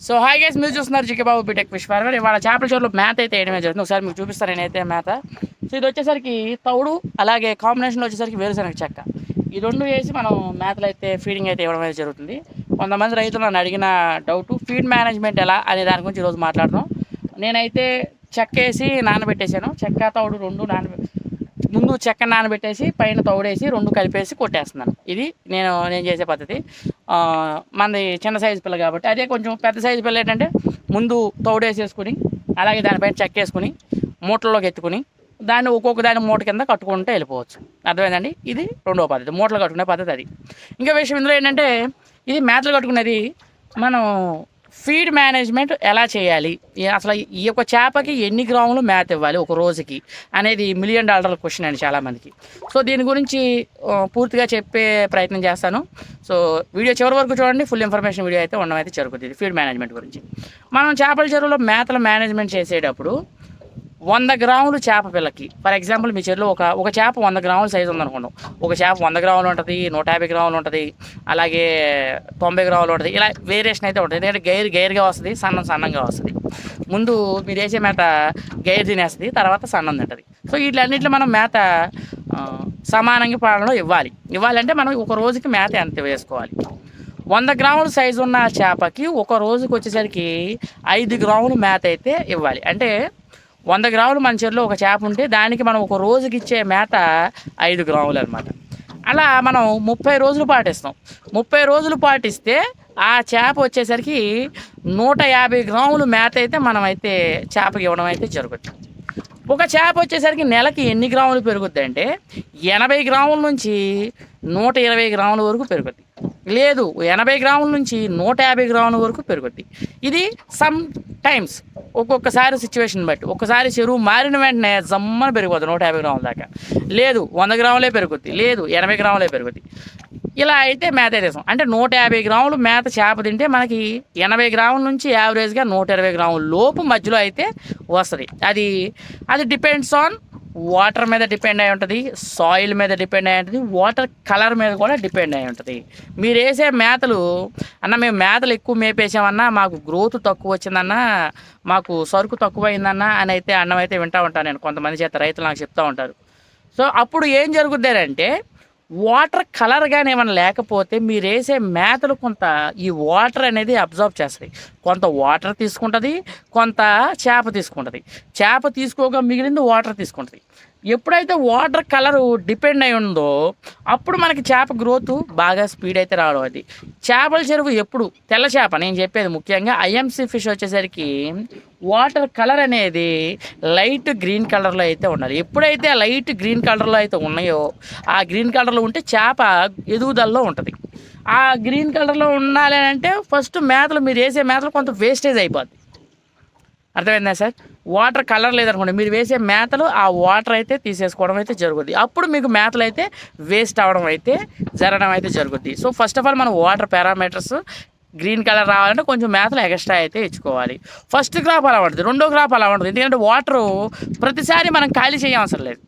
So hi guys, మీరు చూస్తున్నారు GK Babu BTech fish farmer. ఇవాళ చేపల చెరువులో మేత అయితే వేయడమే జరుగుతుంది. ఒకసారి మీకు చూపిస్తాను నేనైతే మేత. సో ఇది వచ్చేసరికి తౌడు, అలాగే కాంబినేషన్లో వచ్చేసరికి వేరుశనగ చెక్క, ఈ రెండు వేసి మనం మేతలు అయితే ఫీడింగ్ అయితే ఇవ్వడం అయితే జరుగుతుంది. కొంతమంది రైతులు నన్ను అడిగిన డౌట్ ఫీడ్ మేనేజ్మెంట్ ఎలా అనే దాని గురించి ఈరోజు మాట్లాడదాం. నేనైతే చెక్క వేసి నానబెట్టేసాను. చెక్క తౌడు రెండు ముందు చెక్క నానబెట్టేసి పైన తౌడేసి రెండు కలిపేసి కొట్టేస్తున్నాను. ఇది నేను చేసే పద్ధతి. మనది చిన్న సైజు పిల్ల కాబట్టి, అదే కొంచెం పెద్ద సైజు పిల్ల ఏంటంటే ముందు తౌడేసేసుకుని అలాగే దానిపైన చెక్క వేసుకుని మూటల్లోకి ఎత్తుకుని దాన్ని ఒక్కొక్క దాని మూట కింద కట్టుకుంటూ వెళ్ళిపోవచ్చు. అర్థమైందండి? ఇది రెండవ పద్ధతి, మూటలు కట్టుకునే పద్ధతి. అది ఇంకా విషయం ఇందులో ఏంటంటే, ఇది మేతలు కట్టుకునేది మనం ఫీడ్ మేనేజ్మెంట్ ఎలా చేయాలి, అసలు ఈ యొక్క చేపకి ఎన్ని గ్రాములు మేత ఇవ్వాలి ఒక రోజుకి అనేది $1 మిలియన్ క్వశ్చన్ అండి చాలామందికి. సో దీని గురించి పూర్తిగా చెప్పే ప్రయత్నం చేస్తాను. సో వీడియో చివరి వరకు చూడండి, ఫుల్ ఇన్ఫర్మేషన్ వీడియో అయితే ఉండడం అయితే జరుగుతుంది ఫీడ్ మేనేజ్మెంట్ గురించి. మనం చేపల చెరువులో మేతల మేనేజ్మెంట్ చేసేటప్పుడు 100 గ్రాములు చేప పిల్లకి, ఫర్ ఎగ్జాంపుల్ మీ చెరువులో ఒక చేప 100 గ్రాముల సైజు ఉందనుకోండి. ఒక చేప 100 గ్రాములు ఉంటుంది, 150 గ్రాములు ఉంటుంది, అలాగే 90 గ్రాములు ఉంటుంది. ఇలా వేరియేషన్ అయితే ఉంటుంది. ఎందుకంటే గైరుగా వస్తుంది, సన్నంగా వస్తుంది. ముందు మీరు వేసే మేత గైరు తినేస్తుంది, తర్వాత సన్నం తింటుంది. సో వీటిలన్నింటిలో మనం మేత సమానంగా పాలనలో ఇవ్వాలంటే మనం ఒక రోజుకి మేత ఎంత వేసుకోవాలి. 100 గ్రాముల సైజు ఉన్న చేపకి ఒక రోజుకి వచ్చేసరికి 5 గ్రాములు మేత అయితే ఇవ్వాలి. అంటే 100 గ్రాములు మన చెరువులో ఒక చేప ఉంటే దానికి మనం ఒక రోజుకి ఇచ్చే మేత 5 గ్రాములు అనమాట. అలా మనం 30 రోజులు పాటిస్తాం. 30 రోజులు పాటిస్తే ఆ చేప వచ్చేసరికి 150 గ్రాములు మేత అయితే మనం అయితే చేపకి ఇవ్వడం అయితే జరుగుతుంది. ఒక చేప వచ్చేసరికి నెలకి ఎన్ని గ్రాములు పెరుగుద్ది అంటే 80 గ్రాముల నుంచి 120 గ్రాముల వరకు పెరుగుద్ది. లేదు, 80 గ్రాముల నుంచి 150 గ్రాముల వరకు పెరుగుద్ది. ఇది సమ్ టైమ్స్ ఒక్కొక్కసారి సిచ్యువేషన్ బట్టి. ఒకసారి చెరువు మారిన వెంటనే జమ్మని పెరిగిపోతుంది 150 గ్రాముల దాకా. లేదు 100 గ్రాములే పెరుగుద్ది, లేదు 80 గ్రాములే పెరుగుద్ది. ఇలా అయితే మేత అయితే అంటే 150 గ్రాములు మేత చేప తింటే మనకి 80 గ్రాముల నుంచి యావరేజ్గా 120 గ్రాముల లోపు మధ్యలో అయితే వస్తుంది. అది డిపెండ్స్ ఆన్ వాటర్ మీద డిపెండ్ అయి ఉంటుంది, సాయిల్ మీద డిపెండ్ అయి ఉంటుంది, వాటర్ కలర్ మీద కూడా డిపెండ్ అయి ఉంటుంది. మీరు వేసే మేతలు మేము మేతలు ఎక్కువ మేపేసామన్నా, మాకు గ్రోత్ తక్కువ వచ్చిందన్నా, మాకు సరుకు తక్కువ అయిందన్నా అని అయితే అన్నం అయితే వింటూ ఉంటాను నేను. కొంతమంది చేత రైతులు నాకు చెప్తూ ఉంటారు. సో అప్పుడు ఏం జరుగుద్దంటే, వాటర్ కలర్ కానీ ఏమైనా లేకపోతే మీరు వేసే మేతలు కొంత ఈ వాటర్ అనేది అబ్జర్వ్ చేస్తాయి. కొంత వాటర్ తీసుకుంటుంది, కొంత చేప తీసుకుంటుంది. చేప తీసుకోగా మిగిలింది వాటర్ తీసుకుంటుంది. ఎప్పుడైతే వాటర్ కలరు డిపెండ్ అయి ఉందో అప్పుడు మనకి చేప గ్రోత్ బాగా స్పీడ్ అయితే రావడం. అది చేపల చెరువు ఎప్పుడు తెల్ల చేప, నేను చెప్పేది ముఖ్యంగా ఐఎంసీ ఫిష్ వచ్చేసరికి వాటర్ కలర్ అనేది లైట్ గ్రీన్ కలర్లో అయితే ఉండాలి. ఎప్పుడైతే లైట్ గ్రీన్ కలర్లో అయితే ఉన్నాయో, ఆ గ్రీన్ కలర్లో ఉంటే చేప ఎదుగుదలలో ఉంటుంది. ఆ గ్రీన్ కలర్లో ఉండాలి అంటే ఫస్ట్ మేతలు, మీరు వేసే మేతలు కొంత వేస్టేజ్ అయిపోద్ది. అర్థమైందా సార్? వాటర్ కలర్ లేదనుకోండి, మీరు వేసే మేతలు ఆ వాటర్ అయితే తీసేసుకోవడం అయితే జరుగుద్ది. అప్పుడు మీకు మేతలు అయితే వేస్ట్ అవ్వడం అయితే జరగడం అయితే జరుగుద్ది. సో ఫస్ట్ ఆఫ్ ఆల్ మనం వాటర్ పారామీటర్స్ గ్రీన్ కలర్ రావాలంటే కొంచెం మేతలు ఎక్స్ట్రా అయితే ఇచ్చుకోవాలి. ఫస్ట్ క్రాప్ అలా ఉంటుంది, రెండో క్రాప్ అలా ఉంటుంది. ఎందుకంటే వాటరు ప్రతిసారి మనం ఖాళీ చేయవసరం లేదు.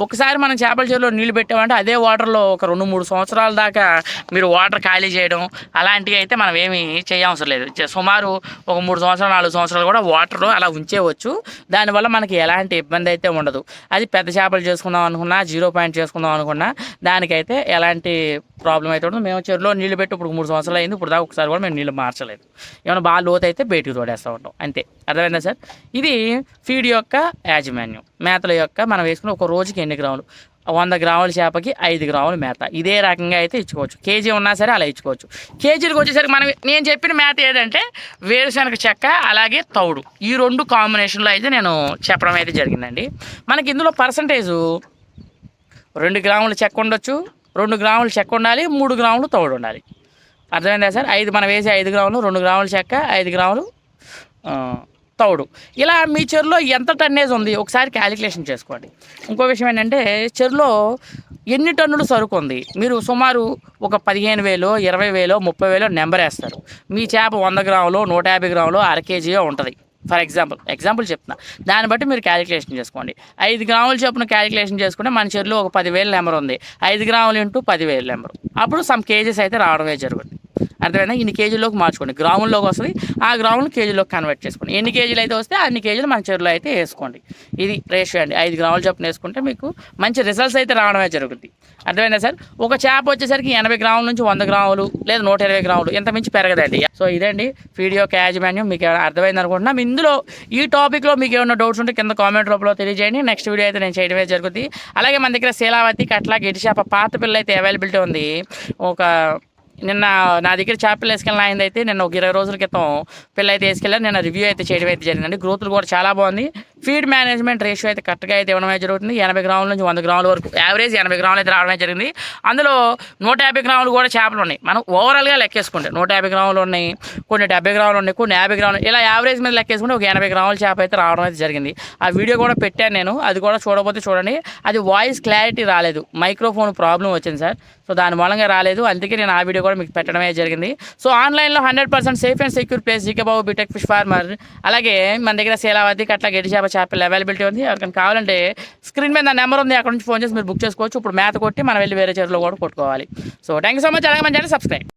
ఒకసారి మనం చేపల చెరువులో నీళ్ళు పెట్టామంటే అదే వాటర్లో ఒక 2-3 సంవత్సరాల దాకా మీరు వాటర్ ఖాళీ చేయడం అలాంటివి అయితే మనం ఏమీ చేయవసరం లేదు. సుమారు ఒక 3 సంవత్సరాలు 4 సంవత్సరాలు కూడా వాటర్లో అలా ఉంచేవచ్చు. దానివల్ల మనకి ఎలాంటి ఇబ్బంది అయితే ఉండదు. అది పెద్ద చేపలు చేసుకుందాం అనుకున్నా, 0 పాయింట్ చేసుకుందాం అనుకున్నా దానికైతే ఎలాంటి ప్రాబ్లం అయితే ఉండదు. మేము చెరువులో నీళ్ళు పెట్టి ఇప్పుడు 3 సంవత్సరాలు అయింది, ఇప్పుడు దాకా ఒకసారి కూడా మేము నీళ్ళు మార్చలేదు. ఏమైనా బాగా లోతు అయితే బయటికి తోడేస్తూ ఉంటాం అంతే. అర్థమైందా సార్? ఇది ఫీడ్ యొక్క యాజమాన్యం. మేతల యొక్క మనం వేసుకుని ఒక రోజుకి ఎన్ని గ్రాములు, 100 గ్రాముల చేపకి 5 గ్రాముల మేత ఇదే రకంగా అయితే ఇచ్చుకోవచ్చు. కేజీ ఉన్నా సరే అలా ఇచ్చుకోవచ్చు. కేజీలకు వచ్చేసరికి నేను చెప్పిన మేత ఏంటంటే వేరుశనగ చెక్క అలాగే తౌడు, ఈ రెండు కాంబినేషన్లో అయితే నేను చెప్పడం అయితే జరిగిందండి. మనకి ఇందులో పర్సంటేజు 2 గ్రాముల చెక్క ఉండొచ్చు, 2 గ్రాములు చెక్క ఉండాలి, 3 గ్రాములు తౌడు ఉండాలి. అర్థమైందా సార్? మనం వేసే 5 గ్రాములు, 2 గ్రాముల చెక్క, 5 గ్రాములు తౌడు. ఇలా మీ చెరువులో ఎంత టన్నేజ్ ఉంది ఒకసారి క్యాలిక్యులేషన్ చేసుకోండి. ఇంకో విషయం ఏంటంటే, చెరువులో ఎన్ని టన్నులు సరుకు ఉంది, మీరు సుమారు ఒక 15,000, 20,000, 30,000 నెంబర్ వేస్తారు. మీ చేప 100 గ్రాములు, 150 గ్రాములు, అర కేజీయో ఉంటుంది ఫర్ ఎగ్జాంపుల్ చెప్తున్నా. దాన్ని బట్టి మీరు క్యాలిక్యులేషన్ చేసుకోండి. 5 గ్రాములు చొప్పున క్యాలిక్యులేషన్ చేసుకుంటే మన చెరువులో ఒక 10,000 నెంబర్ ఉంది. 5 గ్రాములు ఇంటూ 10,000 నెంబర్, అప్పుడు సమ్ కేజెస్ అయితే రావడమే జరుగుతుంది. అర్థమైనా ఇన్ని కేజీల్లోకి మార్చుకోండి, గ్రాముల్లోకి వస్తుంది, ఆ గ్రాములు కేజీలోకి కన్వర్ట్ చేసుకోండి. ఎన్ని కేజీలు అయితే వస్తే అన్ని కేజీలు మన చెరువులో అయితే వేసుకోండి. ఇది రేషియో అండి. 5 గ్రాముల చొప్పున వేసుకుంటే మీకు మంచి రిజల్ట్స్ అయితే రావడమే జరుగుతుంది. అర్థమైందా సార్? ఒక చేప వచ్చేసరికి 80 గ్రాముల నుంచి 100 గ్రాములు లేదా 120 గ్రాములు ఇంత మించి పెరగదండి. సో ఇదండి వీడియో యాజమాన్యం. మీకు ఏమైనా అర్థమైంది అనుకుంటున్నాం. ఇందులో ఈ టాపిక్లో మీకు ఏమైనా డౌట్స్ ఉంటే కింద కామెంట్ రూపంలో తెలియజేయండి. నెక్స్ట్ వీడియో అయితే నేను చేయడమే జరుగుతుంది. అలాగే మన దగ్గర శీలావతి, కట్ల, గెటి చేప పాత పిల్ల అయితే అవైలబిలిటీ ఉంది. నిన్న నా దగ్గర చేపలు వేసుకెళ్ళిన ఆయన అయితే నిన్న ఒక 20 రోజుల క్రితం పిల్ల అయితే వేసుకెళ్ళాను. నిన్న రివ్యూ అయితే చేయడం అయితే జరిగిందండి. గ్రోత్లు కూడా చాలా బాగుంది. ఫీడ్ మేనేజ్మెంట్ రేషియో అయితే కరెక్ట్గా అయితే ఇవ్వడమే జరుగుతుంది. 80 గ్రాముల నుంచి 100 గ్రాముల వరకు యావరేజ్ 80 గ్రాములు అయితే రావడమే జరిగింది. అందులో 150 గ్రాములు కూడా చేపలు ఉన్నాయి. మనం ఓవరాల్గా లెక్కేసుకుంటే 150 గ్రాములు ఉన్నాయి, కొన్ని 70 గ్రాములు ఉన్నాయి, కొన్ని 50 గ్రాములు, ఇలా యావరేజ్ మీద లెక్కేసుకుంటే ఒక 80 గ్రాముల చేప అయితే రావడం అయితే జరిగింది. ఆ వీడియో కూడా పెట్టాను నేను, అది కూడా చూడకపోతే చూడండి. అది వాయిస్ క్లారిటీ రాలేదు, మైక్రోఫోన్ ప్రాబ్లం వచ్చింది సార్. సో దాని మూలంగా రాలేదు, అందుకే నేను ఆ వీడియో కూడా మీకు పెట్టడమే జరిగింది. సో ఆన్లైన్లో 100% safe and secure place GK Babu BTech fish farmer. అలాగే మన దగ్గర శీలావతి, కట్ల, గెటి చేపలు అవైలబిలిటీ ఉంది. ఎవరికైనా కావాలంటే స్క్రీన్ మీద నా నెంబర్ ఉంది, అక్కడ నుంచి ఫోన్ చేసి మీరు బుక్ చేసుకోవచ్చు. ఇప్పుడు మేత కొట్టి మనం వెళ్ళి వేరే చెరువులో కూడా కొట్టుకోవాలి. So thank you so much. అలాగే మన ఛానల్ సబ్స్క్రైబ్.